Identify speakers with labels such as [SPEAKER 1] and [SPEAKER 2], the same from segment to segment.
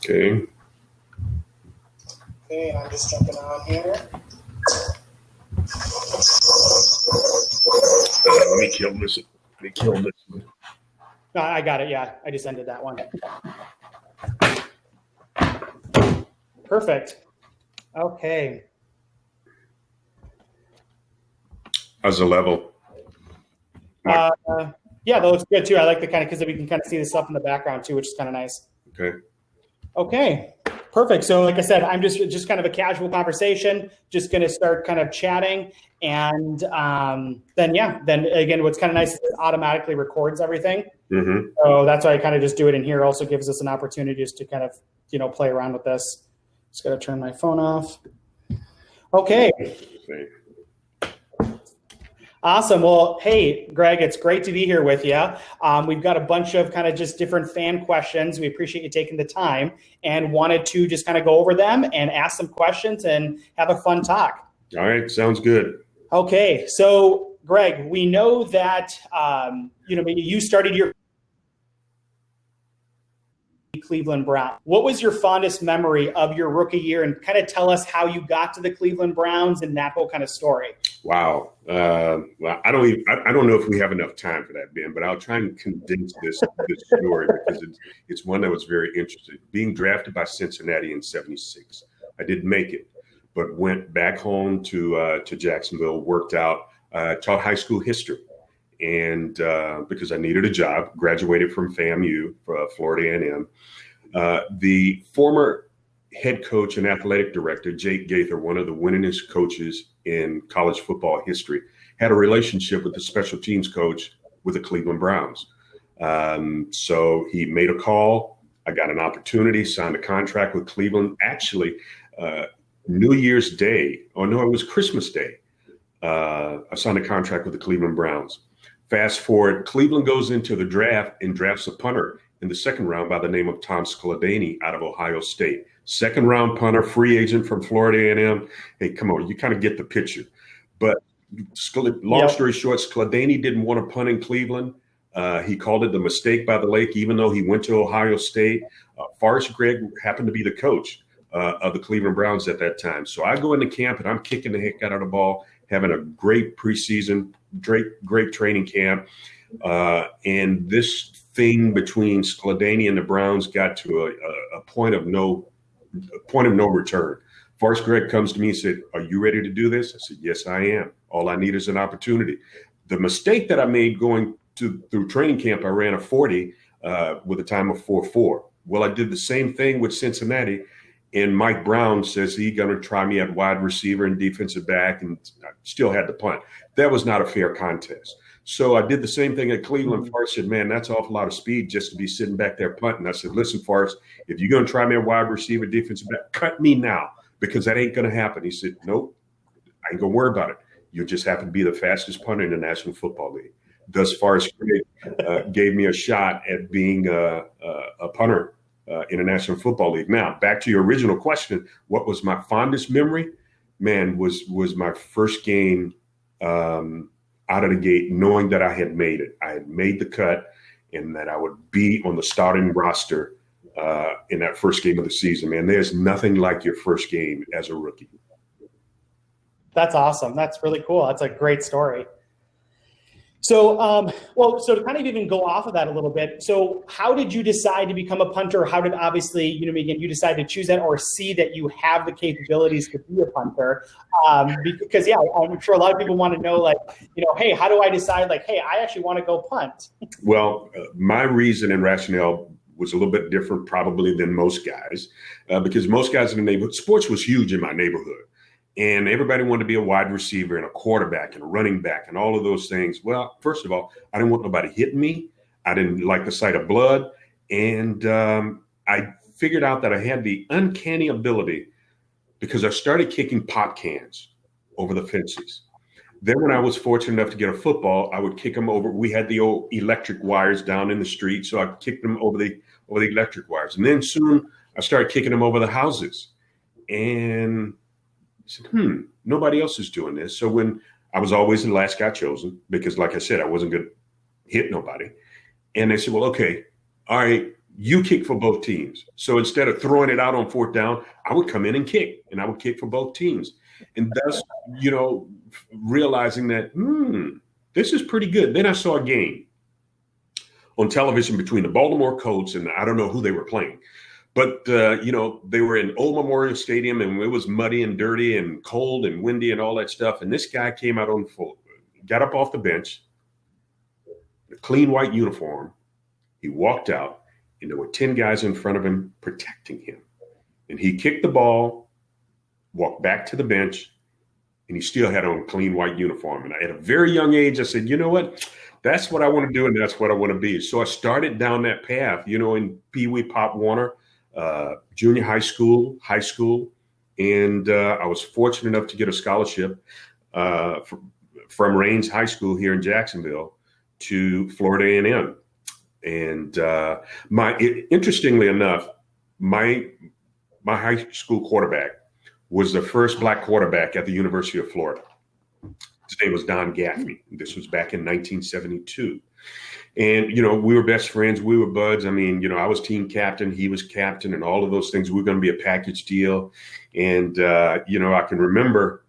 [SPEAKER 1] Okay.
[SPEAKER 2] Okay, I'm just jumping on here.
[SPEAKER 1] Let me kill this.
[SPEAKER 2] No, I got it. Yeah, I just ended that one. Perfect. Okay.
[SPEAKER 1] How's the level?
[SPEAKER 2] Yeah, that looks good too. I like the kind of, because we can kind of see the stuff in the background too, which is kind of nice.
[SPEAKER 1] Okay.
[SPEAKER 2] Okay, perfect. So like I said, I'm just kind of a casual conversation, just going to start kind of chatting. And then again, what's kind of nice is it automatically records everything.
[SPEAKER 1] Mm-hmm.
[SPEAKER 2] So that's why I kind of just do it in here. Also gives us an opportunity just to kind of, play around with this. Just got to turn my phone off. Okay. Awesome. Well, hey, Greg, it's great to be here with you. We've got a bunch of kind of just different fan questions. We appreciate you taking the time and wanted to just kind of go over them and ask some questions and have a fun talk.
[SPEAKER 1] All right. Sounds good.
[SPEAKER 2] Okay. So, Greg, we know that, you started your Cleveland Browns. What was your fondest memory of your rookie year, and kind of tell us how you got to the Cleveland Browns and that whole kind of story?
[SPEAKER 1] Wow. Well, I don't know if we have enough time for that, Ben, but I'll try and condense this story because it's one that was very interesting. Being drafted by Cincinnati in '76, I didn't make it, but went back home to Jacksonville, worked out, taught high school history. And because I needed a job, graduated from FAMU, Florida A&M. The former head coach and athletic director, Jake Gaither, one of the winningest coaches in college football history, had a relationship with the special teams coach with the Cleveland Browns. So he made a call. I got an opportunity, signed a contract with Cleveland. Actually, New Year's Day, it was Christmas Day. I signed a contract with the Cleveland Browns. Fast forward, Cleveland goes into the draft and drafts a punter in the second round by the name of Tom Skladany out of Ohio State. Second round punter, free agent from Florida A&M. Hey, come on, you kind of get the picture. But long story short, Skladany didn't want to punt in Cleveland. He called it the mistake by the lake, even though he went to Ohio State. Forrest Gregg happened to be the coach of the Cleveland Browns at that time. So I go into camp and I'm kicking the heck out of the ball, having a great preseason, great training camp. And this thing between Skladany and the Browns got to a point of no return. Forrest Gregg comes to me and said, "Are you ready to do this?" I said, "Yes, I am. All I need is an opportunity." The mistake that I made going through training camp, I ran a 40 with a time of 4.4. Well, I did the same thing with Cincinnati. And Mike Brown says he's going to try me at wide receiver and defensive back, and I still had to punt. That was not a fair contest. So I did the same thing at Cleveland. Forrest said, "Man, that's an awful lot of speed just to be sitting back there punting." I said, "Listen, Forrest, if you're going to try me at wide receiver, defensive back, cut me now because that ain't going to happen." He said, "Nope, I ain't going to worry about it. You just happen to be the fastest punter in the National Football League." Thus, Forrest Gregg gave me a shot at being a punter in the National Football League. Now, back to your original question, what was my fondest memory? Man, was my first game out of the gate, knowing that I had made it. I had made the cut and that I would be on the starting roster in that first game of the season. Man, there's nothing like your first game as a rookie.
[SPEAKER 2] That's awesome. That's really cool. That's a great story. So, so to kind of even go off of that a little bit, so how did you decide to become a punter? How did obviously, you decide to choose that or see that you have the capabilities to be a punter? Because, I'm sure a lot of people want to know, hey, how do I decide, hey, I actually want to go punt?
[SPEAKER 1] Well, my reason and rationale was a little bit different probably than most guys, because most guys in the neighborhood, sports was huge in my neighborhood. And everybody wanted to be a wide receiver and a quarterback and a running back and all of those things. Well, first of all, I didn't want nobody hitting me. I didn't like the sight of blood. And I figured out that I had the uncanny ability because I started kicking pop cans over the fences. Then when I was fortunate enough to get a football, I would kick them over. We had the old electric wires down in the street, so I kicked them over the electric wires. And then soon I started kicking them over the houses. And I said, nobody else is doing this. So when I was always the last guy chosen, because like I said, I wasn't going to hit nobody. And they said, well, okay, all right, you kick for both teams. So instead of throwing it out on fourth down, I would come in and kick, and I would kick for both teams. And thus, realizing that, this is pretty good. Then I saw a game on television between the Baltimore Colts and I don't know who they were playing. But, they were in Old Memorial Stadium, and it was muddy and dirty and cold and windy and all that stuff. And this guy came out on full, got up off the bench, a clean white uniform. He walked out, and there were 10 guys in front of him protecting him. And he kicked the ball, walked back to the bench, and he still had on a clean white uniform. And at a very young age, I said, you know what? That's what I want to do, and that's what I want to be. So I started down that path, in Pee Wee Pop Warner, junior high school, and I was fortunate enough to get a scholarship from Raines High School here in Jacksonville to Florida A&M. And interestingly enough, my high school quarterback was the first black quarterback at the University of Florida. His name was Don Gaffney. This was back in 1972. And, we were best friends. We were buds. I mean, I was team captain. He was captain and all of those things. We were going to be a package deal. And, I can remember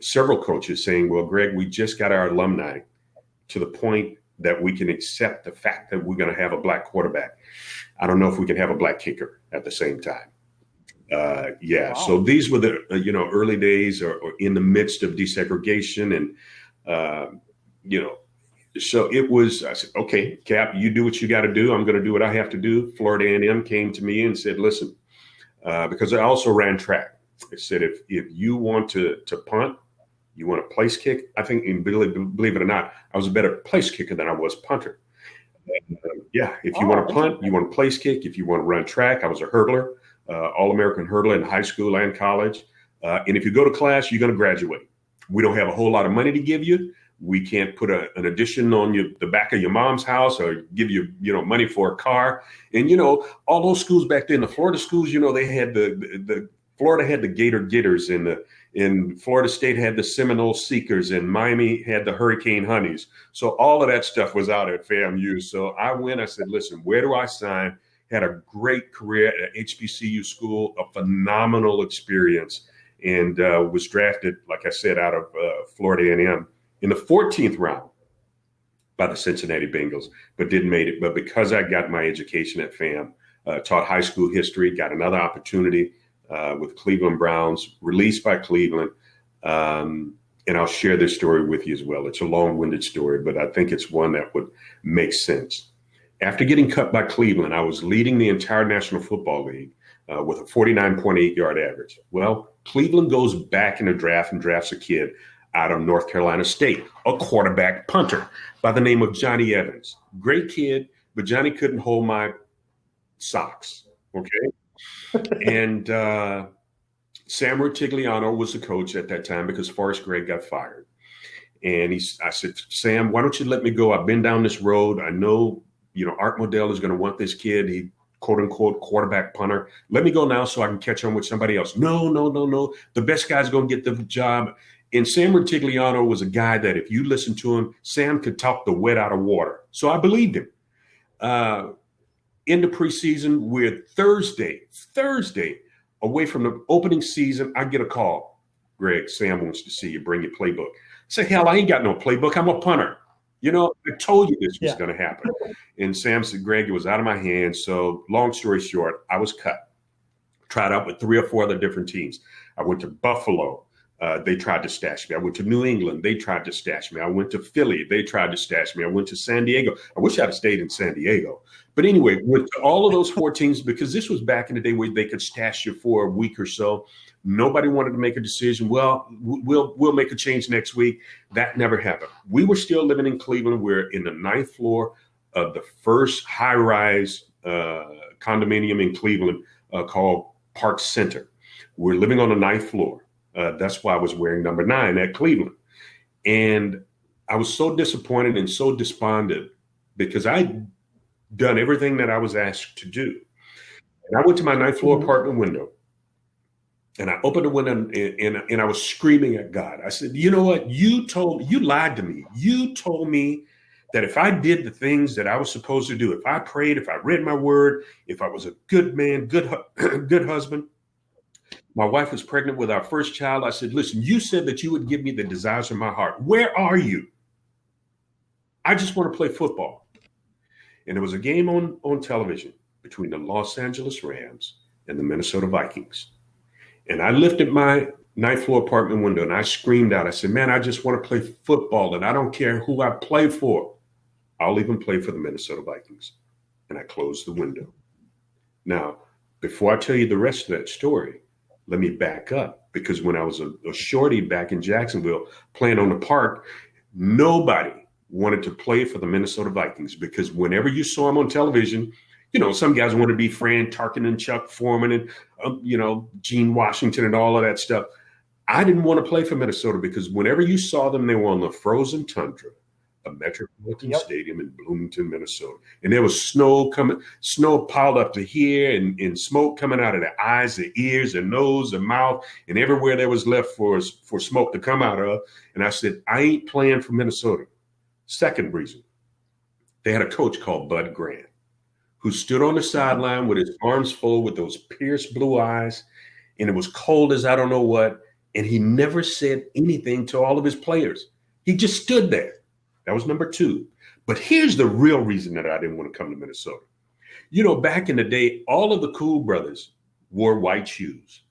[SPEAKER 1] several coaches saying, well, Greg, we just got our alumni to the point that we can accept the fact that we're going to have a black quarterback. I don't know if we can have a black kicker at the same time. Wow. So these were the, early days or in the midst of desegregation. And, so it was, I said, okay, Cap, you do what you got to do. I'm going to do what I have to do. Florida A&M came to me and said, listen, because I also ran track. I said, if you want to punt, you want to place kick, I think, and believe it or not, I was a better place kicker than I was punter. And, if you want to punt, you want to place kick. If you want to run track, I was a hurdler, All-American hurdler in high school and college. And if you go to class, you're going to graduate. We don't have a whole lot of money to give you. We can't put an addition on the back of your mom's house or give you, money for a car. And, all those schools back then, the Florida schools, they had the Florida had the Gator Getters, and Florida State had the Seminole Seekers, and Miami had the Hurricane Honeys. So all of that stuff was out at FAMU. So I went, I said, listen, where do I sign? Had a great career at HBCU school, a phenomenal experience, and was drafted, like I said, out of Florida A&M in the 14th round by the Cincinnati Bengals, but didn't make it. But because I got my education at FAM, taught high school history, got another opportunity with Cleveland Browns, released by Cleveland. And I'll share this story with you as well. It's a long-winded story, but I think it's one that would make sense. After getting cut by Cleveland, I was leading the entire National Football League with a 49.8 yard average. Well, Cleveland goes back in the draft and drafts a kid out of North Carolina State, a quarterback punter by the name of Johnny Evans. Great kid, but Johnny couldn't hold my socks, okay? And Sam Rutigliano was the coach at that time because Forrest Gregg got fired. And I said, Sam, why don't you let me go? I've been down this road. I know, Art Modell is going to want this kid. He, quote unquote, quarterback punter. Let me go now so I can catch on with somebody else. No. The best guy's going to get the job. And Sam Rutigliano was a guy that if you listen to him, Sam could talk the wet out of water. So I believed him. In the preseason, we're Thursday, away from the opening season, I get a call. Greg, Sam wants to see you. Bring your playbook. I say, hell, I ain't got no playbook. I'm a punter. I told you this was going to happen. And Sam said, Greg, it was out of my hands. So long story short, I was cut. Tried out with 3 or 4 other different teams. I went to Buffalo. They tried to stash me. I went to New England. They tried to stash me. I went to Philly. They tried to stash me. I went to San Diego. I wish I'd have stayed in San Diego. But anyway, went to all of those 4 teams because this was back in the day where they could stash you for a week or so. Nobody wanted to make a decision. Well, we'll make a change next week. That never happened. We were still living in Cleveland. We're in the 9th floor of the first high-rise condominium in Cleveland called Park Center. We're living on the 9th floor. That's why I was wearing number 9 at Cleveland. And I was so disappointed and so despondent because I'd done everything that I was asked to do. And I went to my 9th floor apartment window and I opened the window and I was screaming at God. I said, you know what? You lied to me. You told me that if I did the things that I was supposed to do, if I prayed, if I read my word, if I was a good man, good husband. My wife was pregnant with our first child. I said, listen, you said that you would give me the desires of my heart. Where are you? I just want to play football. And there was a game on television between the Los Angeles Rams and the Minnesota Vikings. And I lifted my ninth floor apartment window and I screamed out. I said, man, I just want to play football and I don't care who I play for. I'll even play for the Minnesota Vikings. And I closed the window. Now, before I tell you the rest of that story, let me back up, because when I was a shorty back in Jacksonville playing on the park, nobody wanted to play for the Minnesota Vikings, because whenever you saw them on television, you know, some guys wanted to be Fran Tarkenton and Chuck Foreman and, you know, Gene Washington and all of that stuff. I didn't want to play for Minnesota because whenever you saw them, they were on the frozen tundra of Metropolitan Stadium in Bloomington, Minnesota. And there was snow piled up to here and smoke coming out of the eyes, the ears, the nose, the mouth, and everywhere there was left for smoke to come out of. And I said, I ain't playing for Minnesota. Second reason, they had a coach called Bud Grant who stood on the sideline with his arms full with those pierced blue eyes, and it was cold as I don't know what, and he never said anything to all of his players. He just stood there. That was number two. But here's the real reason that I didn't want to come to Minnesota. You know, back in the day, all of the cool brothers wore white shoes.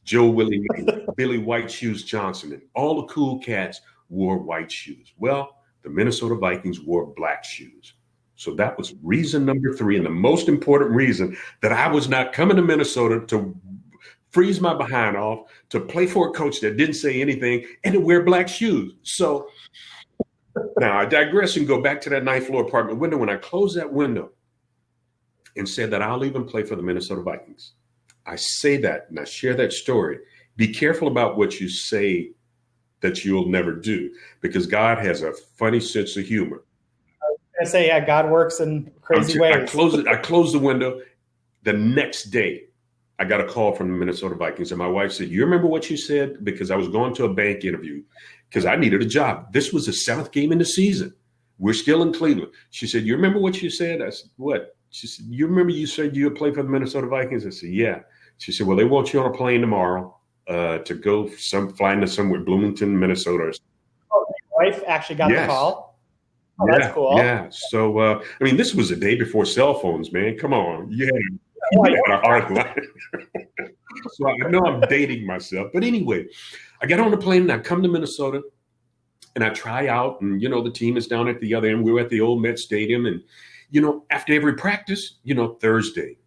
[SPEAKER 1] Joe Willie, Billy White Shoes Johnson, and all the cool cats wore white shoes. Well, the Minnesota Vikings wore black shoes. So that was reason number three, and the most important reason that I was not coming to Minnesota to freeze my behind off, to play for a coach that didn't say anything, and to wear black shoes. So now I digress and go back to that ninth floor apartment window. When I closed that window and said that I'll even play for the Minnesota Vikings, I say that and I share that story. Be careful about what you say that you'll never do, because God has a funny sense of humor.
[SPEAKER 2] I say, yeah, God works in crazy ways.
[SPEAKER 1] I closed the window. The next day, I got a call from the Minnesota Vikings, and my wife said, you remember what you said? Because I was going to a bank interview because I needed a job. This was the seventh game in the season. We're still in Cleveland. She said, you remember what you said? I said, what? She said, you remember you said you would play for the Minnesota Vikings? I said, yeah. She said, well, they want you on a plane tomorrow to go flying to somewhere, Bloomington, Minnesota.
[SPEAKER 2] Oh, your wife actually got the call? Oh, yeah, that's cool.
[SPEAKER 1] Yeah. So, I mean, this was a day before cell phones, man. Come on. You had a hard life. So I know I'm dating myself. But anyway, I got on the plane and I come to Minnesota and I try out. And, you know, the team is down at the other end. We were at the old Met Stadium. And, you know, after every practice, you know, Thursday,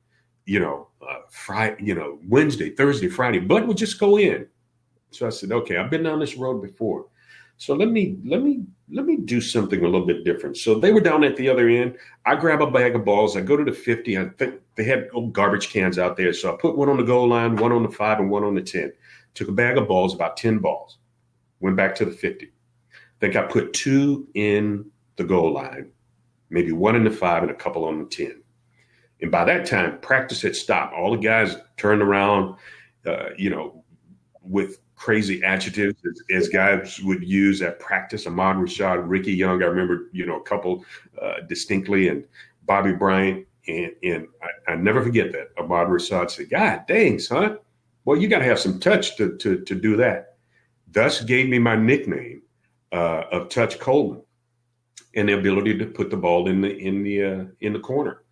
[SPEAKER 1] you know, Friday, you know, Wednesday, Thursday, Friday, Bud would just go in. So I said, okay, I've been down this road before. So let me do something a little bit different. So they were down at the other end. I grab a bag of balls. I go to the 50. I think they had old garbage cans out there. So I put one on the goal line, one on the 5, and one on the 10. Took a bag of balls, about 10 balls. Went back to the 50. I think I put 2 in the goal line, maybe 1 in the 5 and a couple on the 10. And by that time, practice had stopped. All the guys turned around, you know, with crazy adjectives as guys would use at practice. Ahmad Rashad, Ricky Young, I remember, you know, a couple distinctly, and Bobby Bryant. And I never forget that. Ahmad Rashad said, God dang, son, well, you got to have some touch to do that. Thus gave me my nickname of Touch Coleman, and the ability to put the ball in the corner.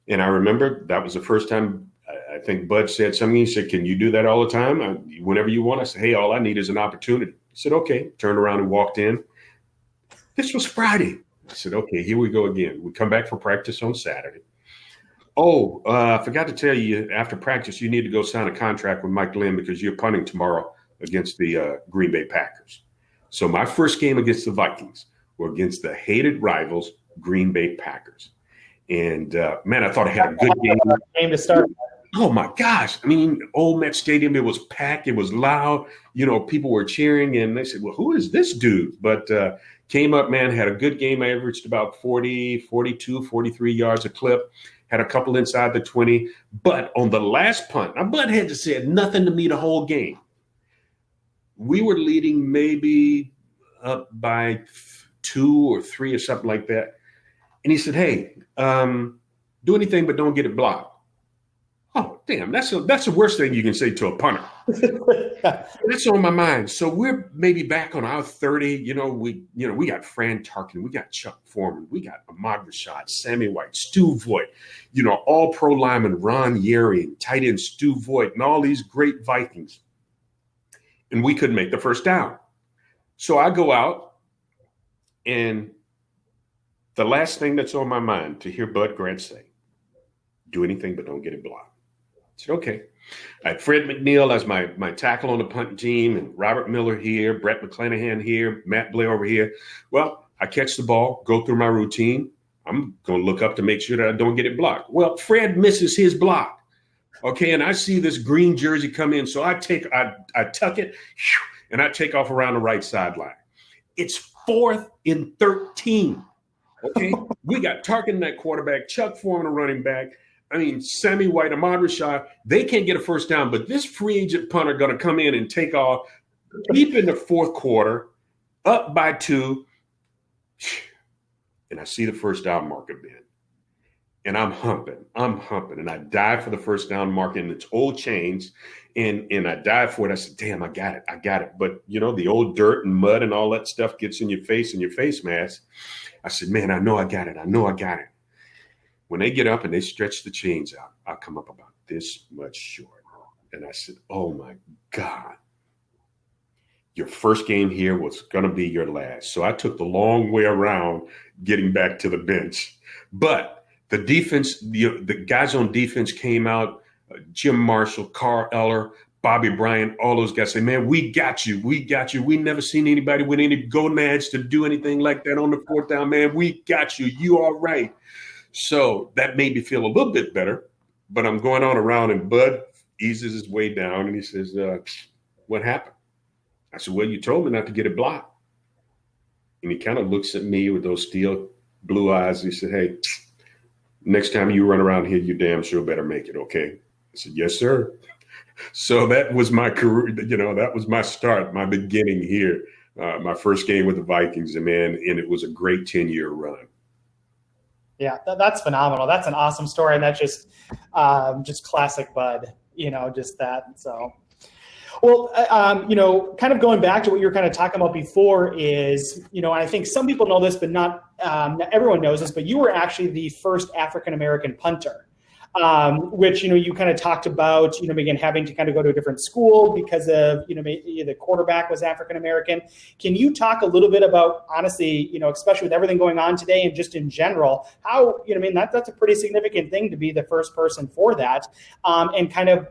[SPEAKER 1] And I remember that was the first time I think Bud said something. He said, can you do that all the time? Whenever you want. I said, hey, all I need is an opportunity. I said, okay. Turned around and walked in. This was Friday. I said, okay, here we go again. We come back for practice on Saturday. Oh, I forgot to tell you, after practice, you need to go sign a contract with Mike Glenn because you're punting tomorrow against the Green Bay Packers. So my first game against the Vikings were against the hated rivals, Green Bay Packers. And, man, I thought I had a good game
[SPEAKER 2] to start.
[SPEAKER 1] Oh, my gosh. I mean, old Met Stadium, it was packed. It was loud. You know, people were cheering. And they said, well, who is this dude? But came up, man, had a good game. I averaged about 40, 42, 43 yards a clip. Had a couple inside the 20. But on the last punt, now Bud had to say nothing to me the whole game. We were leading maybe up by 2 or 3 or something like that. And he said, hey, do anything but don't get it blocked. Oh, damn, that's the worst thing you can say to a punter. That's on my mind. So we're maybe back on our 30. We got Fran Tarkin, we got Chuck Foreman, we got Ahmad Rashad, Sammy White, Stu Voigt, all pro lineman Ron Yeri, and tight end Stu Voigt, and all these great Vikings. And we couldn't make the first down. So I go out, and the last thing that's on my mind to hear Bud Grant say, do anything but don't get it blocked. I said, okay. I had Fred McNeil as my tackle on the punt team, and Robert Miller here, Brett McClanahan here, Matt Blair over here. Well, I catch the ball, go through my routine. I'm going to look up to make sure that I don't get it blocked. Well, Fred misses his block. Okay, and I see this green jersey come in, so I tuck it, and I take off around the right sideline. It's 4th and 13. Okay, we got Tarkin, that quarterback, Chuck Foreman, a running back. I mean, Sammy White, Ahmad Rashad, they can't get a first down, but this free agent punter going to come in and take off deep in the 4th quarter, up by 2, and I see the first down marker bend. And I'm humping, and I dive for the first down marker, and it's old chains, and I dive for it. I said, damn, I got it. But, the old dirt and mud and all that stuff gets in your face and your face mask. I said, man, I know I got it. When they get up and they stretch the chains out, I come up about this much short. And I said, oh, my God. Your first game here was going to be your last. So I took the long way around getting back to the bench. But the defense, the guys on defense came out, Jim Marshall, Carl Eller, Bobby Bryant, all those guys say, man, we got you. We never seen anybody with any gonads to do anything like that on the 4th down, man. We got you. You all right. So that made me feel a little bit better, but I'm going on around, and Bud eases his way down, and he says, what happened? I said, well, you told me not to get it blocked. And he kind of looks at me with those steel blue eyes. He said, hey, next time you run around here, you damn sure better make it, okay? I said, yes, sir. So that was my career. That was my start, my beginning here, my first game with the Vikings, and it was a great 10-year run.
[SPEAKER 2] Yeah, that's phenomenal. That's an awesome story, and that's just classic Bud. Just that. So, well, kind of going back to what you were kind of talking about before is, I think some people know this, but not everyone knows this. But you were actually the first African American punter. Which, you kind of talked about, again, having to kind of go to a different school because of, the quarterback was African-American. Can you talk a little bit about, honestly, especially with everything going on today and just in general, how, that's a pretty significant thing to be the first person for that, and kind of,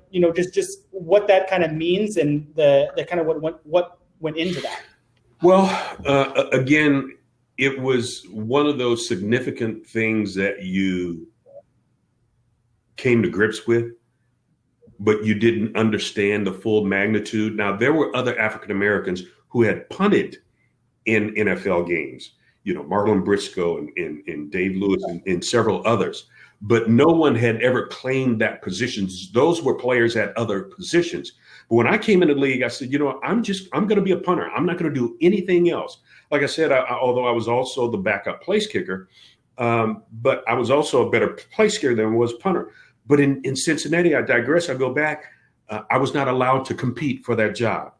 [SPEAKER 2] just what that kind of means and the kind of what went into that?
[SPEAKER 1] Well, again, it was one of those significant things that you came to grips with, but you didn't understand the full magnitude. Now, there were other African Americans who had punted in NFL games, Marlon Briscoe and Dave Lewis and several others, but no one had ever claimed that position. Those were players at other positions. But when I came into the league, I said, I'm going to be a punter. I'm not going to do anything else. Like I said, although I was also the backup place kicker, but I was also a better place kicker than I was punter. But in Cincinnati, I digress. I go back. I was not allowed to compete for that job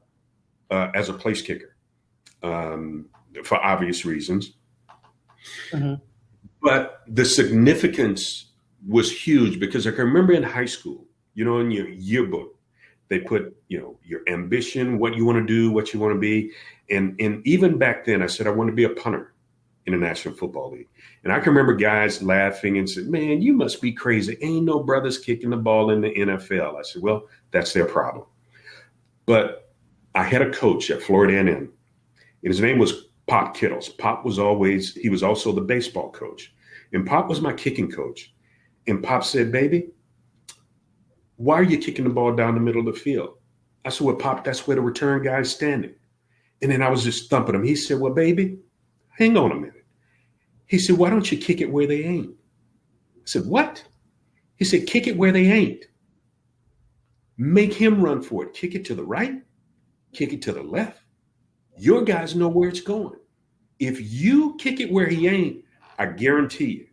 [SPEAKER 1] as a place kicker for obvious reasons. Mm-hmm. But the significance was huge because I can remember in high school, in your yearbook, they put, your ambition, what you want to do, what you want to be. And even back then, I said, I want to be a punter in the National Football League. And I can remember guys laughing and said, man, you must be crazy. Ain't no brothers kicking the ball in the NFL. I said, well, that's their problem. But I had a coach at Florida A&M, and his name was Pop Kittles. He was also the baseball coach. And Pop was my kicking coach. And Pop said, baby, why are you kicking the ball down the middle of the field? I said, well, Pop, that's where the return guy is standing. And then I was just thumping him. He said, well, baby, hang on a minute. He said, why don't you kick it where they ain't? I said, what? He said, kick it where they ain't. Make him run for it. Kick it to the right. Kick it to the left. Your guys know where it's going. if you kick it where he ain't, I guarantee you,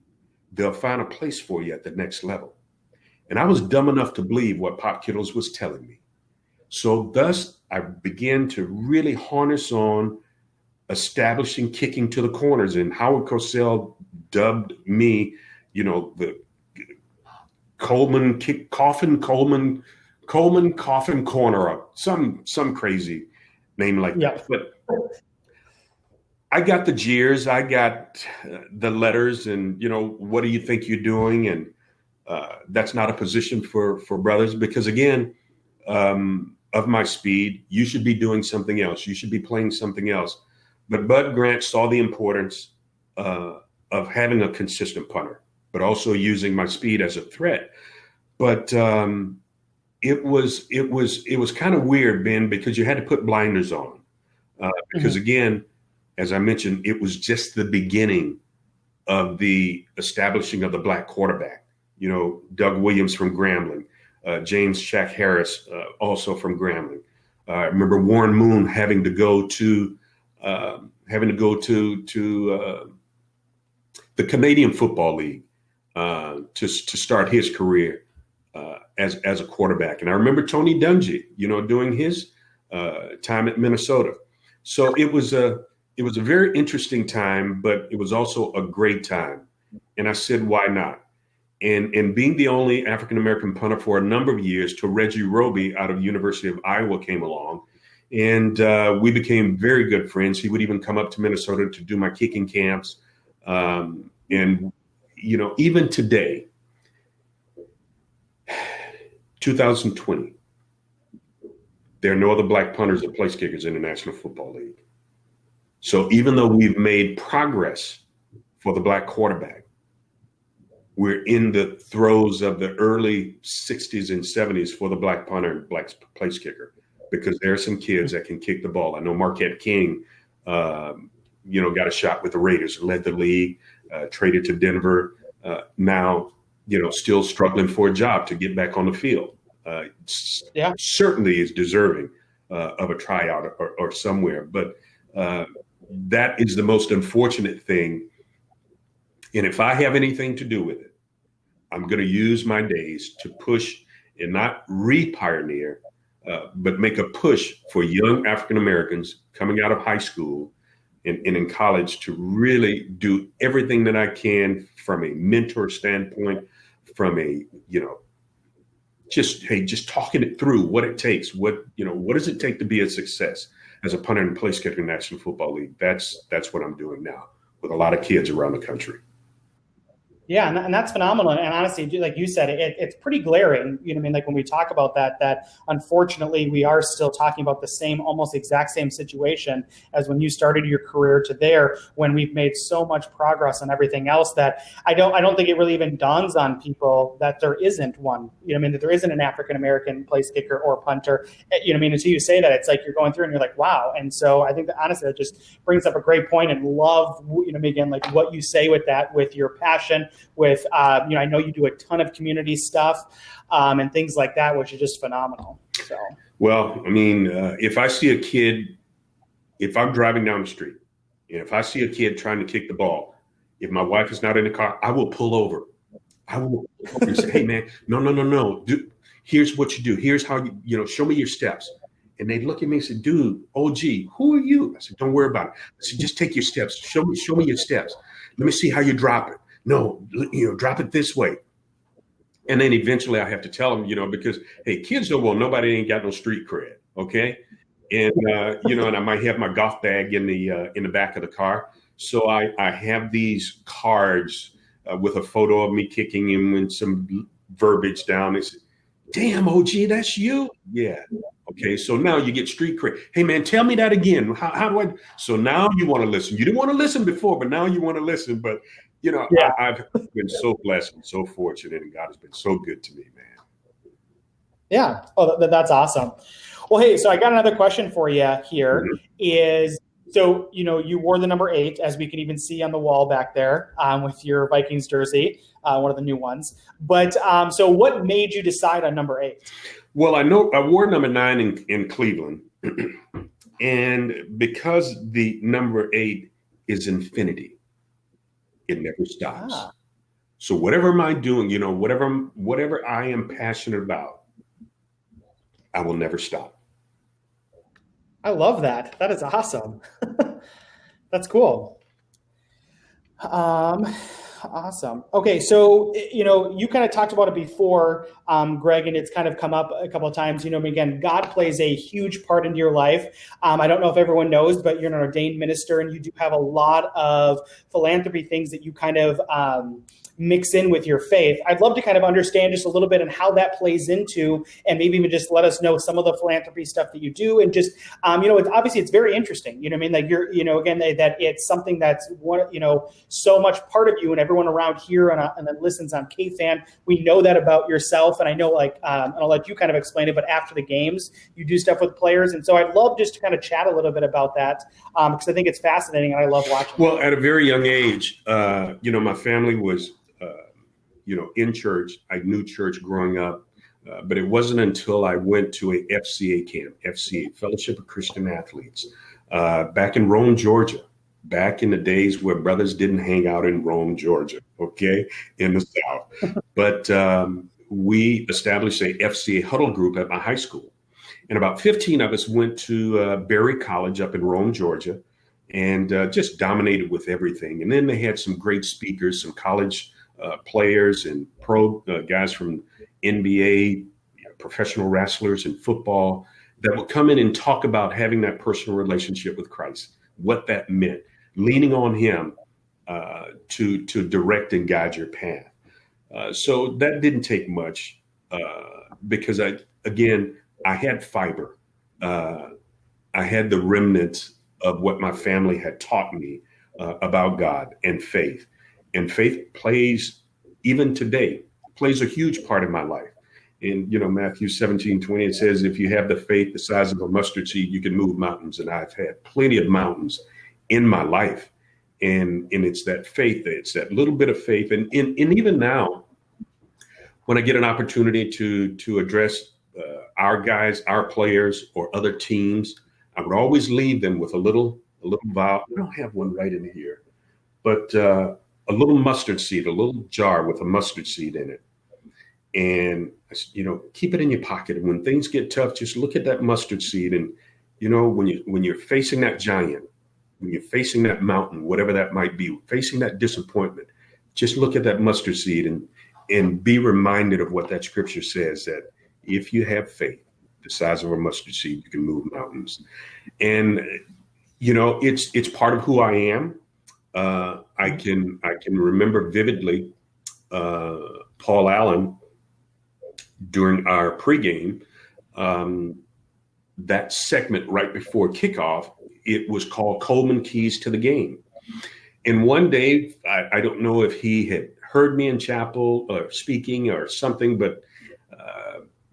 [SPEAKER 1] they'll find a place for you at the next level. And I was dumb enough to believe what Pop Kittles was telling me. So thus, I began to really harness on establishing kicking to the corners. And Howard Cosell dubbed me, the Coleman coffin corner, or some crazy name like that. But I got the jeers, I got the letters, and what do you think you're doing? And that's not a position for brothers, because again, of my speed, you should be doing something else. You should be playing something else. But Bud Grant saw the importance of having a consistent punter, but also using my speed as a threat. But it was kind of weird, Ben, because you had to put blinders on, because again, as I mentioned, it was just the beginning of the establishing of the black quarterback. Doug Williams from Grambling, James Shaq Harris, also from Grambling. I remember Warren Moon having to go to the Canadian Football League to start his career as a quarterback. And I remember Tony Dungy, doing his time at Minnesota. So it was a very interesting time, but it was also a great time. And I said, why not? And being the only African-American punter for a number of years, till Reggie Roby out of University of Iowa came along, and we became very good friends. He would even come up to Minnesota to do my kicking camps. And, even today, 2020, there are no other black punters or place kickers in the National Football League. So even though we've made progress for the black quarterback, we're in the throes of the early 60s and 70s for the black punter and black place kicker, because there are some kids that can kick the ball. I know Marquette King, got a shot with the Raiders, led the league, traded to Denver. Now, still struggling for a job to get back on the field. Certainly is deserving of a tryout or somewhere. But that is the most unfortunate thing. And if I have anything to do with it, I'm going to use my days to push and not re-pioneer, but make a push for young African Americans coming out of high school and in college to really do everything that I can from a mentor standpoint, from a, just talking it through what it takes, what does it take to be a success as a punter and place kicker in the National Football League. That's what I'm doing now with a lot of kids around the country.
[SPEAKER 2] Yeah, and that's phenomenal. And honestly, like you said, it's pretty glaring. Like when we talk about that unfortunately we are still talking about the almost exact same situation as when you started your career to there, when we've made so much progress on everything else that I don't think it really even dawns on people that there isn't one. That there isn't an African American place kicker or punter. Until you say that, it's like you're going through and you're like, wow. And so I think that honestly that just brings up a great point, and love, again, like what you say with that, with your passion. With, I know you do a ton of community stuff and things like that, which is just phenomenal. So,
[SPEAKER 1] well, if I see a kid, if I'm driving down the street, and if I see a kid trying to kick the ball, if my wife is not in the car, I will pull over. I will say, hey, man, no. Here's what you do. Here's how show me your steps. And they look at me and say, dude, OG, who are you? I said, don't worry about it. I said, just take your steps. Show me your steps. Let me see how you drop it. No, drop it this way. And then eventually I have to tell them, because, hey, kids know, well, nobody ain't got no street cred. Okay. And, and I might have my golf bag in the back of the car. So I have these cards with a photo of me kicking him and some verbiage down. They said, damn, OG, that's you. Yeah. Okay. So now you get street cred. Hey, man, tell me that again. How do I? So now you want to listen. You didn't want to listen before, but now you want to listen. But I've been so blessed and so fortunate, and God has been so good to me, man.
[SPEAKER 2] Yeah. Oh, that's awesome. Well, hey, so I got another question for you here. Is, so, you wore the number 8, as we can even see on the wall back there with your Vikings jersey, one of the new ones. But so what made you decide on number 8?
[SPEAKER 1] Well, I know I wore number 9 in Cleveland. And because the number 8 is infinity. It never stops.
[SPEAKER 2] Ah,
[SPEAKER 1] So whatever am I doing, whatever I am passionate about, I will never stop.
[SPEAKER 2] I love that. That is awesome. That's cool. Um, awesome. Okay, so you kind of talked about it before, Greg, and it's kind of come up a couple of times. Again, God plays a huge part into your life. I don't know if everyone knows, but you're an ordained minister, and you do have a lot of philanthropy things that you kind of mix in with your faith. I'd love to kind of understand just a little bit on how that plays into, and maybe even just let us know some of the philanthropy stuff that you do, and just obviously it's very interesting. You know what I mean? Like you're again that it's something that's so much part of you, and everyone around here and that listens on K-Fan, we know that about yourself, and I know and I'll let you kind of explain it. But after the games, you do stuff with players, and so I'd love just to kind of chat a little bit about that because I think it's fascinating and I love watching.
[SPEAKER 1] Well, at a very young age, my family was in church. I knew church growing up, but it wasn't until I went to a FCA camp, FCA, Fellowship of Christian Athletes, back in Rome, Georgia, back in the days where brothers didn't hang out in Rome, Georgia, okay, in the South. But we established a FCA huddle group at my high school. And about 15 of us went to Berry College up in Rome, Georgia, and just dominated with everything. And then they had some great speakers, some college players and pro guys from NBA, professional wrestlers and football that would come in and talk about having that personal relationship with Christ, what that meant, leaning on him to direct and guide your path. So that didn't take much because I had fiber. I had the remnants of what my family had taught me about God and faith. And faith plays, even today, plays a huge part in my life. In Matthew 17:20, it says, if you have the faith the size of a mustard seed, you can move mountains. And I've had plenty of mountains in my life. And it's that faith, it's that little bit of faith. And even now, when I get an opportunity to address our guys, our players, or other teams, I would always leave them with a little vial. I don't have one right in here, but a little mustard seed, a little jar with a mustard seed in it. And, keep it in your pocket. And when things get tough, just look at that mustard seed. And, when you're facing that giant, when you're facing that mountain, whatever that might be, facing that disappointment, just look at that mustard seed and be reminded of what that scripture says, that if you have faith the size of a mustard seed, you can move mountains. And, it's part of who I am. I can remember vividly Paul Allen during our pregame, that segment right before kickoff. It was called Coleman Keys to the Game. And one day, I don't know if he had heard me in chapel or speaking or something, but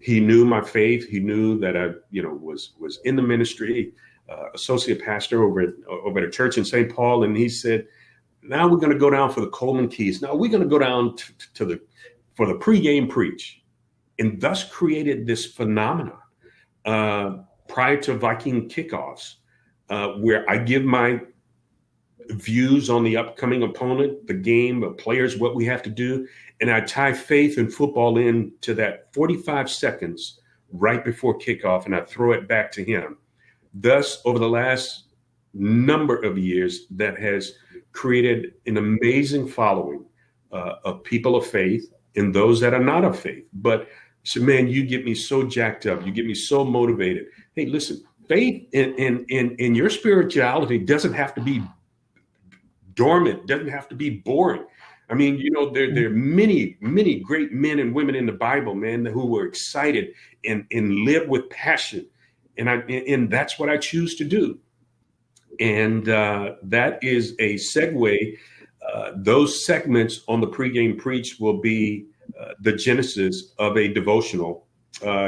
[SPEAKER 1] he knew my faith. He knew that I, was in the ministry, associate pastor over at a church in St. Paul. And he said, now we're going to go down for the Coleman Keys. Now we're going to go down for the pregame preach, and thus created this phenomenon prior to Viking kickoffs, where I give my views on the upcoming opponent, the game, the players, what we have to do. And I tie faith and football into that 45 seconds right before kickoff, and I throw it back to him. Thus, over the last number of years, that has created an amazing following of people of faith and those that are not of faith. But so, man, you get me so jacked up. You get me so motivated. Hey, listen, faith in your spirituality doesn't have to be dormant, doesn't have to be boring. I mean, there are many, many great men and women in the Bible, man, who were excited and live with passion. And that's what I choose to do. And that is a segue. Those segments on the pregame preach will be the genesis of a devotional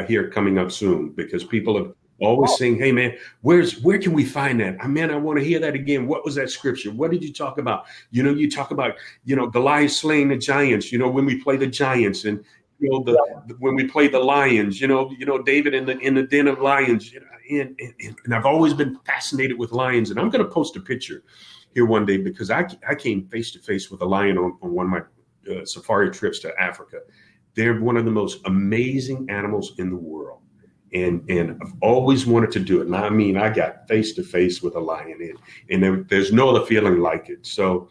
[SPEAKER 1] here coming up soon, because people have always saying, hey, man, where can we find that? Man, I want to hear that again. What was that scripture? What did you talk about? You talk about, Goliath slaying the giants, when we play the Giants. And When we played the Lions, David in the den of lions, and I've always been fascinated with lions. And I'm going to post a picture here one day because I came face to face with a lion on one of my safari trips to Africa. They're one of the most amazing animals in the world. And I've always wanted to do it. And I mean, I got face to face with a lion, and there's no other feeling like it. So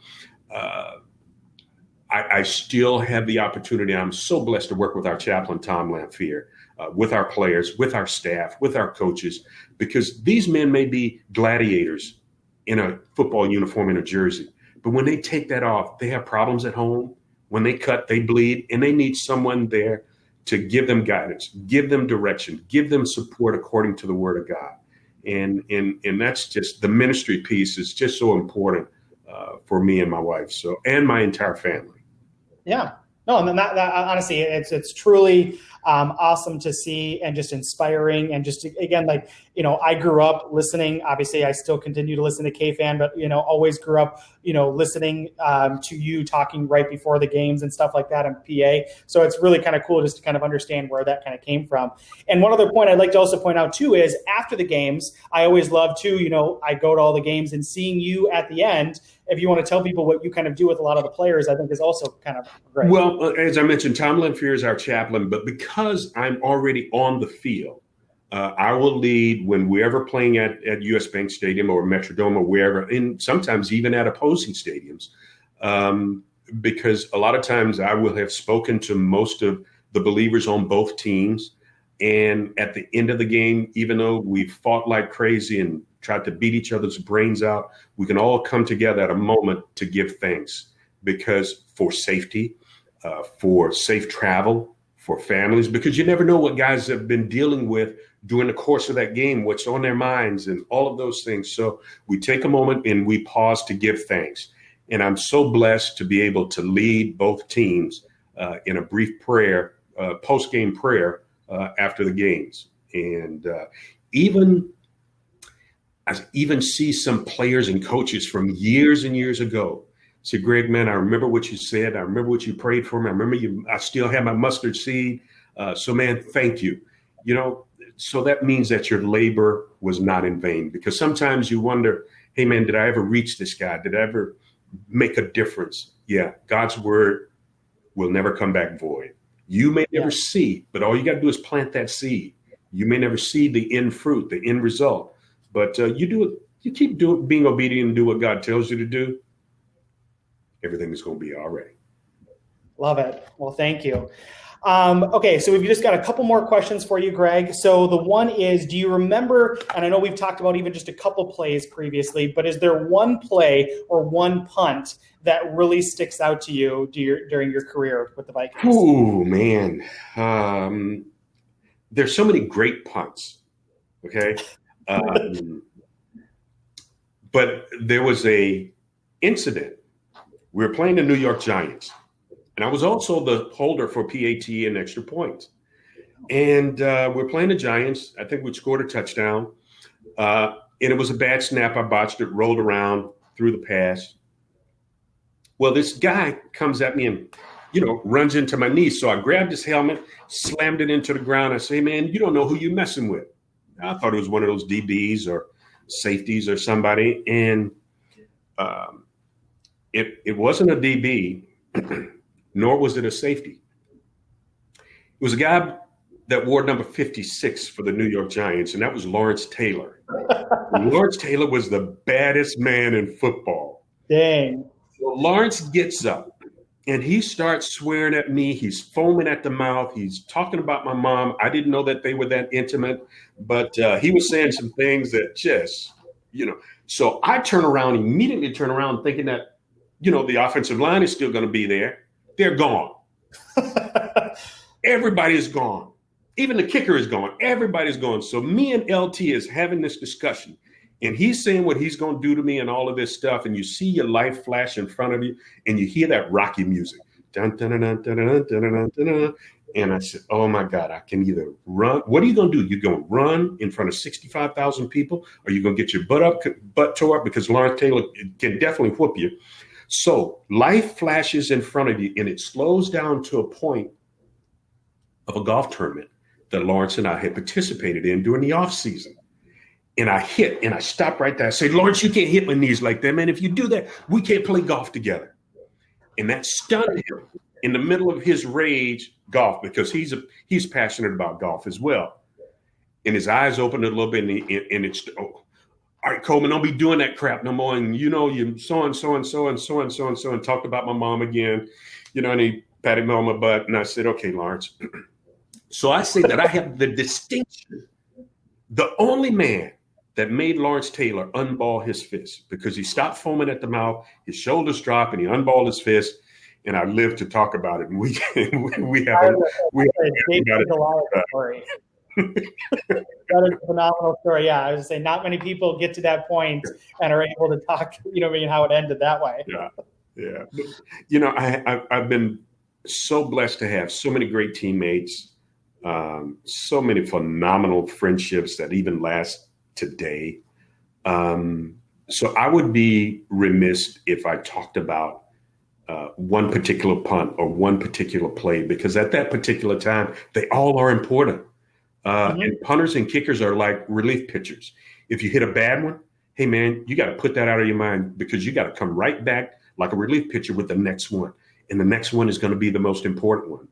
[SPEAKER 1] I still have the opportunity. I'm so blessed to work with our chaplain, Tom Lamphere, with our players, with our staff, with our coaches, because these men may be gladiators in a football uniform and a jersey. But when they take that off, they have problems at home. When they cut, they bleed, and they need someone there to give them guidance, give them direction, give them support according to the word of God. And that's just the ministry piece is just so important for me and my wife, and my entire family.
[SPEAKER 2] Yeah. No, and that honestly, it's truly awesome to see and just inspiring. And just, again, I grew up listening. Obviously, I still continue to listen to K-Fan, but, always grew up, listening to you talking right before the games and stuff like that in PA. So it's really kind of cool just to kind of understand where that kind of came from. And one other point I'd like to also point out, too, is after the games, I always love to, I go to all the games, and seeing you at the end, if you want to tell people what you kind of do with a lot of the players, I think is also kind of great.
[SPEAKER 1] Well, as I mentioned, Tom Lamphere is our chaplain, but because I'm already on the field, I will lead when we're ever playing at US Bank Stadium or Metrodome or wherever, and sometimes even at opposing stadiums, because a lot of times I will have spoken to most of the believers on both teams. And at the end of the game, even though we fought like crazy and tried to beat each other's brains out, we can all come together at a moment to give thanks, because for safety, for safe travel, for families, because you never know what guys have been dealing with during the course of that game, what's on their minds and all of those things. So we take a moment and we pause to give thanks. And I'm so blessed to be able to lead both teams in a brief prayer, post-game prayer after the games. And I even see some players and coaches from years and years ago say, Greg, man, I remember what you said. I remember what you prayed for me. I remember I still have my mustard seed. So, man, thank you. So that means that your labor was not in vain, because sometimes you wonder, hey, man, did I ever reach this guy? Did I ever make a difference? Yeah, God's word will never come back void. You may never see, but all you got to do is plant that seed. You may never see the end fruit, the end result, but you do it. You keep being obedient and do what God tells you to do. Everything is going to be all right.
[SPEAKER 2] Love it. Well, thank you. Okay, so we've just got a couple more questions for you, Greg. So the one is, do you remember, and I know we've talked about even just a couple plays previously, but is there one play or one punt that really sticks out to you during your career with the Vikings?
[SPEAKER 1] Oh, man. There's so many great punts, okay? But there was a incident. We were playing the New York Giants, and I was also the holder for PAT and extra points. And we're playing the Giants. I think we scored a touchdown. And it was a bad snap. I botched it, rolled around, threw the pass. Well, this guy comes at me and, runs into my knee. So I grabbed his helmet, slammed it into the ground. I say, man, you don't know who you're messing with. I thought it was one of those DBs or safeties or somebody. And it wasn't a DB, nor was it a safety. It was a guy that wore number 56 for the New York Giants, and that was Lawrence Taylor. Lawrence Taylor was the baddest man in football.
[SPEAKER 2] Dang.
[SPEAKER 1] So Lawrence gets up, and he starts swearing at me. He's foaming at the mouth. He's talking about my mom. I didn't know that they were that intimate, but he was saying some things that just, So I immediately turn around thinking that, the offensive line is still going to be there. They're gone. Everybody is gone. Even the kicker is gone. Everybody's gone. So me and LT is having this discussion, and he's saying what he's going to do to me and all of this stuff. And you see your life flash in front of you, and you hear that Rocky music. Dun, dun, dun, dun, dun, dun, dun, dun, dun. And I said, oh, my God, I can either run. What are you going to do? You're going to run in front of 65,000 people, or you're going to get your butt tore up, because Lawrence Taylor can definitely whoop you. So life flashes in front of you, and it slows down to a point of a golf tournament that Lawrence and I had participated in during the off season. And I hit and I stopped right there. I said, Lawrence, you can't hit my knees like that, man. If you do that, we can't play golf together. And that stunned him in the middle of his rage golf, because he's passionate about golf as well. And his eyes opened a little bit, and it's, oh, all right, Coleman, don't be doing that crap no more. And you so and so and so and so and so and so, and talked about my mom again, and he patted me on my butt. And I said, okay, Lawrence. So I say that I have the distinction, the only man that made Lawrence Taylor unball his fist, because he stopped foaming at the mouth, his shoulders dropped, and he unballed his fist. And I live to talk about it. And we have a
[SPEAKER 2] story. That is a phenomenal story. Yeah, I was saying, not many people get to that point and are able to talk, how it ended that way.
[SPEAKER 1] Yeah. But, I've been so blessed to have so many great teammates, so many phenomenal friendships that even last today. So I would be remiss if I talked about one particular punt or one particular play, because at that particular time, they all are important. And punters and kickers are like relief pitchers. If you hit a bad one, hey, man, you got to put that out of your mind, because you got to come right back like a relief pitcher with the next one. And the next one is going to be the most important one.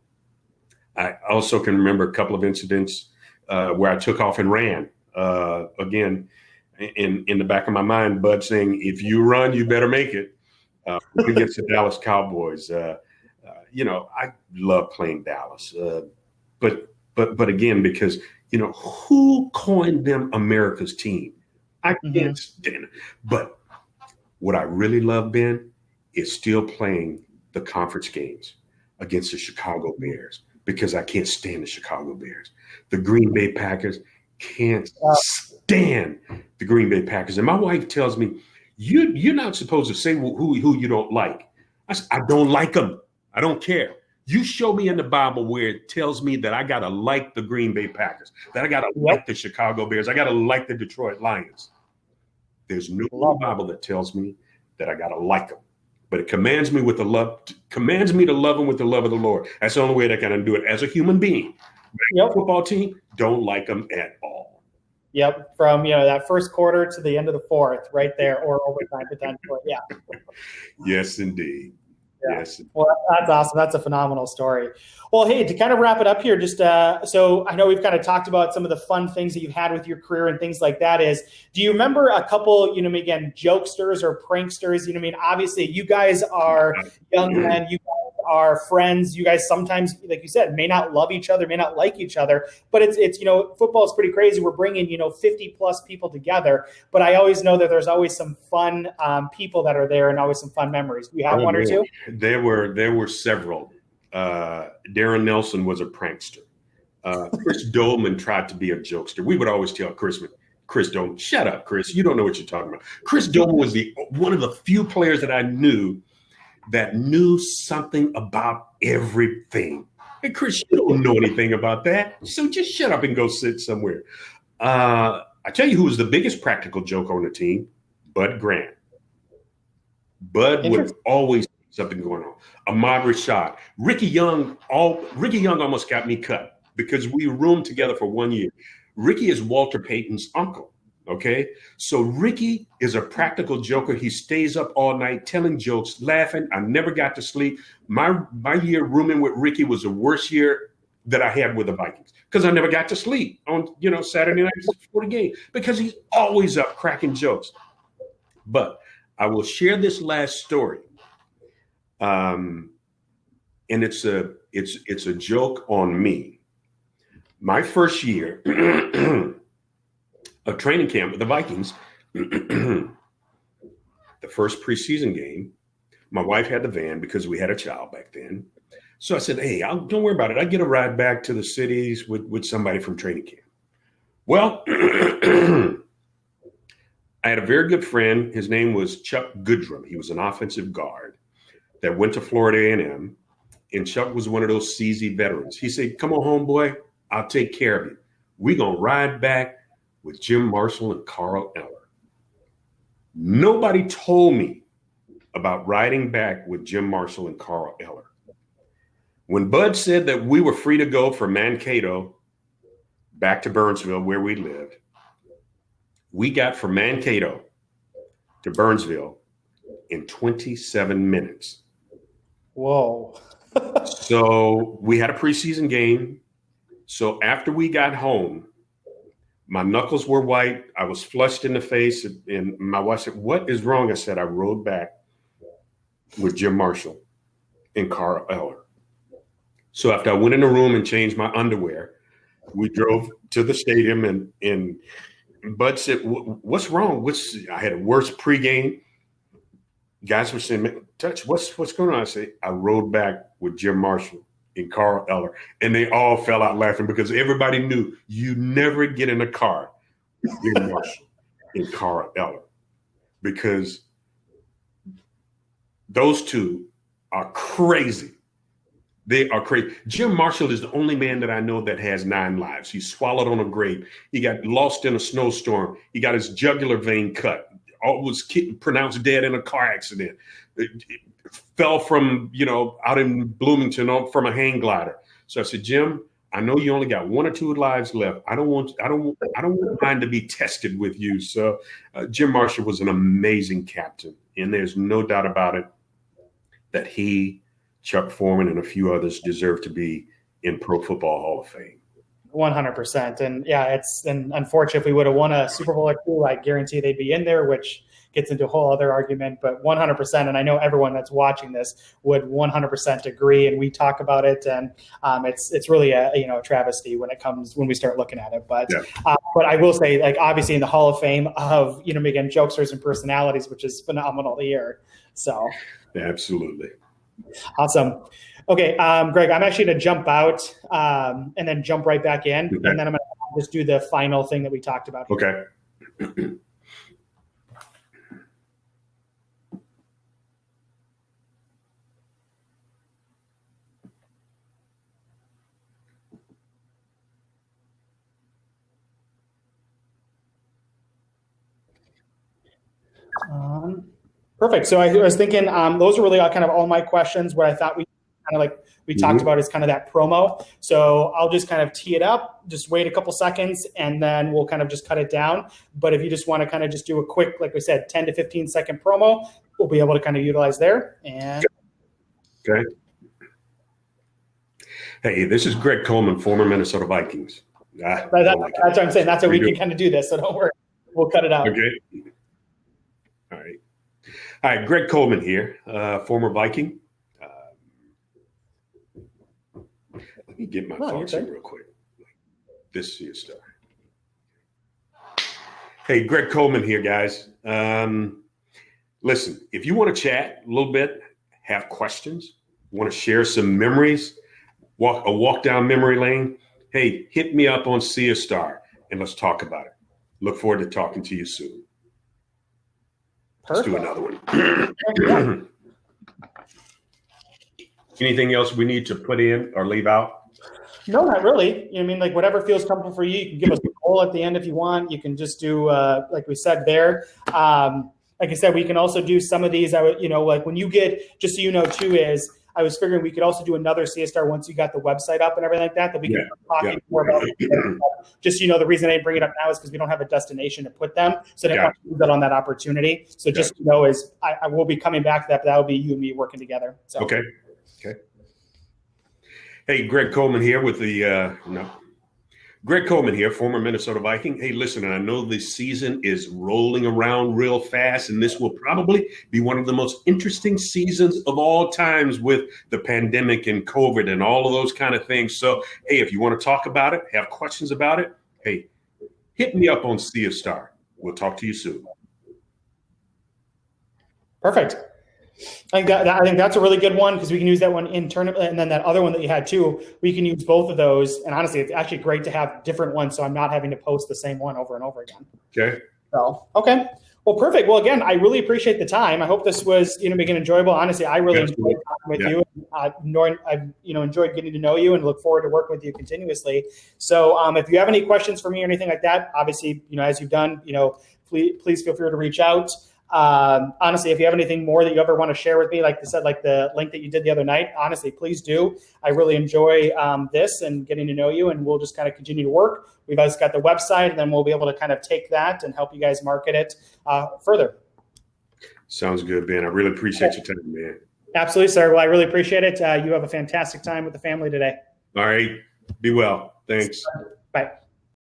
[SPEAKER 1] I also can remember a couple of incidents where I took off and ran. Again, in the back of my mind, Bud saying, if you run, you better make it. Against the Dallas Cowboys. I love playing Dallas. But again, because, who coined them America's team? I can't stand it. But what I really love, Ben, is still playing the conference games against the Chicago Bears, because I can't stand the Chicago Bears. The Green Bay Packers, can't stand the Green Bay Packers. And my wife tells me, you're not supposed to say who you don't like. I said, I don't like them. I don't care. You show me in the Bible where it tells me that I got to like the Green Bay Packers, that I got to like the Chicago Bears, I got to like the Detroit Lions. There's no Bible that tells me that I got to like them. But it commands me to love them with the love of the Lord. That's the only way that I can do it as a human being. Football team, don't like them at all.
[SPEAKER 2] Yep, from that first quarter to the end of the fourth, right there, or overtime potentially. Yeah.
[SPEAKER 1] Yes, indeed.
[SPEAKER 2] Yeah.
[SPEAKER 1] Yes.
[SPEAKER 2] Well, that's awesome. That's a phenomenal story. Well, hey, to kind of wrap it up here, just so I know we've kind of talked about some of the fun things that you've had with your career and things like that. Do you remember a couple, again, jokesters or pranksters? Obviously you guys are young men. You guys are friends. You guys sometimes, like you said, may not love each other, may not like each other, but it's football is pretty crazy. We're bringing 50 plus people together, but I always know that there's always some fun people that are there and always some fun memories. Do you have one or two?
[SPEAKER 1] There were several. Darren Nelson was a prankster. Chris Dolman tried to be a jokester. We would always tell Chris Dolman, shut up, Chris. You don't know what you're talking about. Chris Dolman was one of the few players that I knew that knew something about everything. Hey, Chris, you don't know anything about that. So just shut up and go sit somewhere. I tell you who was the biggest practical joke on the team? Bud Grant. Bud would always something going on. Ahmad Rashad, Ricky Young almost got me cut because we roomed together for 1 year. Ricky is Walter Payton's uncle. Okay. So Ricky is a practical joker. He stays up all night telling jokes, laughing. I never got to sleep. My year rooming with Ricky was the worst year that I had with the Vikings, because I never got to sleep on, Saturday nights before the game, because he's always up cracking jokes. But I will share this last story. And it's a joke on me. My first year of training camp with the Vikings, the first preseason game, my wife had the van because we had a child back then. So I said, hey, don't worry about it. I get a ride back to the cities with somebody from training camp. Well, I had a very good friend. His name was Chuck Goodrum. He was an offensive guard that went to Florida A&M, and Chuck was one of those CZ veterans. He said, come on, homeboy, I'll take care of you. We're going to ride back with Jim Marshall and Carl Eller. Nobody told me about riding back with Jim Marshall and Carl Eller. When Bud said that we were free to go from Mankato back to Burnsville, where we lived, we got from Mankato to Burnsville in 27 minutes.
[SPEAKER 2] Whoa.
[SPEAKER 1] So we had a preseason game. So after we got home, my knuckles were white. I was flushed in the face. And my wife said, "What is wrong?" I said, "I rode back with Jim Marshall and Carl Eller." So after I went in the room and changed my underwear, we drove to the stadium, and Bud said, "What's wrong? I had a worse pregame." Guys were saying, "Touch, what's going on?" I said, "I rode back with Jim Marshall and Carl Eller." And they all fell out laughing because everybody knew you never get in a car with Jim Marshall and Carl Eller, because those two are crazy. They are crazy. Jim Marshall is the only man that I know that has 9 lives. He swallowed on a grape. He got lost in a snowstorm. He got his jugular vein cut. Was pronounced dead in a car accident. Fell from, out in Bloomington from a hang glider. So I said, "Jim, I know you only got 1 or 2 lives left. I don't want mine to be tested with you." So Jim Marshall was an amazing captain, and there's no doubt about it that he, Chuck Foreman, and a few others deserve to be in Pro Football Hall of Fame.
[SPEAKER 2] 100%. And yeah, and unfortunately, if we would have won a Super Bowl or 2, I guarantee they'd be in there, which gets into a whole other argument, but 100%. And I know everyone that's watching this would 100% agree. And we talk about it, and it's really a travesty when we start looking at it. But
[SPEAKER 1] yeah.
[SPEAKER 2] But I will say, like, obviously in the Hall of Fame of again, jokesters and personalities, which is phenomenal here. So
[SPEAKER 1] absolutely
[SPEAKER 2] awesome. Okay, Greg, I'm actually going to jump out and then jump right back in,
[SPEAKER 1] okay.
[SPEAKER 2] And then I'm going to just do the final thing that we talked about here.
[SPEAKER 1] Okay.
[SPEAKER 2] Perfect. So I was thinking those are really kind of all my questions. What I thought we talked about is kind of that promo. So I'll just kind of tee it up, just wait a couple seconds, and then we'll kind of just cut it down. But if you just want to kind of just do a quick, like we said, 10 to 15 second promo, we'll be able to kind of utilize there. And
[SPEAKER 1] okay. Hey, this is Greg Coleman, former Minnesota Vikings.
[SPEAKER 2] That's what I'm saying. That's how we can kind of do this. So don't worry. We'll cut it out.
[SPEAKER 1] Okay. All right. All right. Greg Coleman here, former Viking. Let me get my thoughts in real quick. This is stuff. Hey, Greg Coleman here, guys. Listen, if you want to chat a little bit, have questions, want to share some memories, walk down memory lane, hey, hit me up on See a Star and let's talk about it. Look forward to talking to you soon. Perfect. Let's do another one. Anything else we need to put in or leave out?
[SPEAKER 2] No, not really. Like whatever feels comfortable for you. You can give us a poll at the end if you want. You can just do, like we said there. Like I said, we can also do some of these. Like when you get, just so you know too, is I was figuring we could also do another CSR once you got the website up and everything like that we can talk more about. Just, the reason I didn't bring it up now is because we don't have a destination to put them. So I don't want to lose out on that opportunity. So just, is I will be coming back to that, but that will be you and me working together. So.
[SPEAKER 1] Okay. Hey, Greg Coleman here with Greg Coleman here, former Minnesota Viking. Hey, listen, and I know this season is rolling around real fast, and this will probably be one of the most interesting seasons of all times with the pandemic and COVID and all of those kind of things. So, hey, if you want to talk about it, have questions about it, hey, hit me up on See a Star. We'll talk to you soon.
[SPEAKER 2] Perfect. I think that's a really good one because we can use that one in tournament, and then that other one that you had too, we can use both of those. And honestly, it's actually great to have different ones, so I'm not having to post the same one over and over again.
[SPEAKER 1] Okay.
[SPEAKER 2] So okay, well, perfect. Well, again, I really appreciate the time. I hope this was making enjoyable. Honestly, I really enjoyed talking with you. I've enjoyed getting to know you and look forward to working with you continuously. So if you have any questions for me or anything like that, obviously as you've done, please feel free to reach out. Honestly, if you have anything more that you ever want to share with me, like I said, like the link that you did the other night, honestly, please do. I really enjoy this and getting to know you, and we'll just kind of continue to work. We've always got the website, and then we'll be able to kind of take that and help you guys market it further.
[SPEAKER 1] Sounds good, Ben. I really appreciate your time, man.
[SPEAKER 2] Absolutely, sir. Well, I really appreciate it. You have a fantastic time with the family today.
[SPEAKER 1] All right. Be well. Thanks.
[SPEAKER 2] Bye.